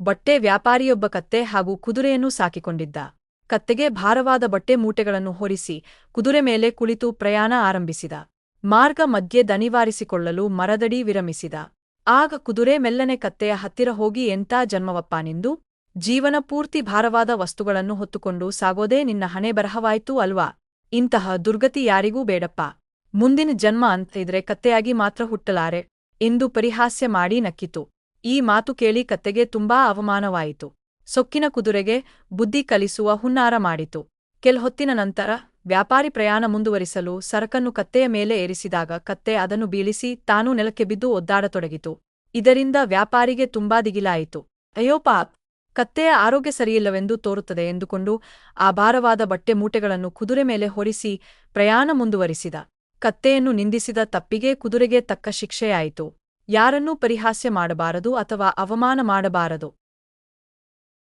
ಬಟ್ಟೆ ವ್ಯಾಪಾರಿಯೊಬ್ಬ ಕತ್ತೆ ಹಾಗೂ ಕುದುರೆಯನ್ನು ಸಾಕಿಕೊಂಡಿದ್ದ. ಕತ್ತೆಗೆ ಭಾರವಾದ ಬಟ್ಟೆ ಮೂಟೆಗಳನ್ನು ಹೊರಿಸಿ ಕುದುರೆ ಮೇಲೆ ಕುಳಿತು ಪ್ರಯಾಣ ಆರಂಭಿಸಿದ. ಮಾರ್ಗ ಮಧ್ಯೆ ದಣಿವಾರಿಸಿಕೊಳ್ಳಲು ಮರದಡಿ ವಿರಮಿಸಿದ. ಆಗ ಕುದುರೆ ಮೆಲ್ಲನೆ ಕತ್ತೆಯ ಹತ್ತಿರ ಹೋಗಿ ಎಂಥಾ ಜನ್ಮವಪ್ಪಾ ನಿಂದು, ಜೀವನ ಪೂರ್ತಿ ಭಾರವಾದ ವಸ್ತುಗಳನ್ನು ಹೊತ್ತುಕೊಂಡು ಸಾಗೋದೇ ನಿನ್ನ ಹಣೆಬರಹವಾಯ್ತು ಅಲ್ವಾ, ಇಂತಹ ದುರ್ಗತಿ ಯಾರಿಗೂ ಬೇಡಪ್ಪ, ಮುಂದಿನ ಜನ್ಮ ಅಂತ ಇದ್ರೆ ಕತ್ತೆಯಾಗಿ ಮಾತ್ರ ಹುಟ್ಟಲಾರೆ ಎಂದು ಪರಿಹಾಸ್ಯ ಮಾಡಿ ನಕ್ಕಿತು. ಈ ಮಾತು ಕೇಳಿ ಕತ್ತೆಗೆ ತುಂಬಾ ಅವಮಾನವಾಯಿತು. ಸೊಕ್ಕಿನ ಕುದುರೆಗೆ ಬುದ್ಧಿ ಕಲಿಸುವ ಹುನ್ನಾರ ಮಾಡಿತು. ಕೆಲ್ಹೊತ್ತಿನ ನಂತರ ವ್ಯಾಪಾರಿ ಪ್ರಯಾಣ ಮುಂದುವರಿಸಲು ಸರಕನ್ನು ಕತ್ತೆಯ ಮೇಲೆ ಏರಿಸಿದಾಗ ಕತ್ತೆ ಅದನ್ನು ಬೀಳಿಸಿ ತಾನೂ ನೆಲಕ್ಕೆ ಬಿದ್ದು ಒದ್ದಾಡತೊಡಗಿತು. ಇದರಿಂದ ವ್ಯಾಪಾರಿಗೆ ತುಂಬಾ ದಿಗಿಲಾಯಿತು. ಅಯ್ಯೋ ಪಾಪ್, ಕತ್ತೆಯ ಆರೋಗ್ಯ ಸರಿಯಿಲ್ಲವೆಂದು ತೋರುತ್ತದೆ ಎಂದುಕೊಂಡು ಆ ಭಾರವಾದ ಬಟ್ಟೆ ಮೂಟೆಗಳನ್ನು ಕುದುರೆ ಮೇಲೆ ಹೊರಿಸಿ ಪ್ರಯಾಣ ಮುಂದುವರಿಸಿದ. ಕತ್ತೆಯನ್ನು ನಿಂದಿಸಿದ ತಪ್ಪಿಗೆ ಕುದುರೆಗೆ ತಕ್ಕ ಶಿಕ್ಷೆಯಾಯಿತು. ಯಾರನ್ನೂ ಪರಿಹಾಸ್ಯ ಮಾಡಬಾರದು ಅಥವಾ ಅವಮಾನ ಮಾಡಬಾರದು.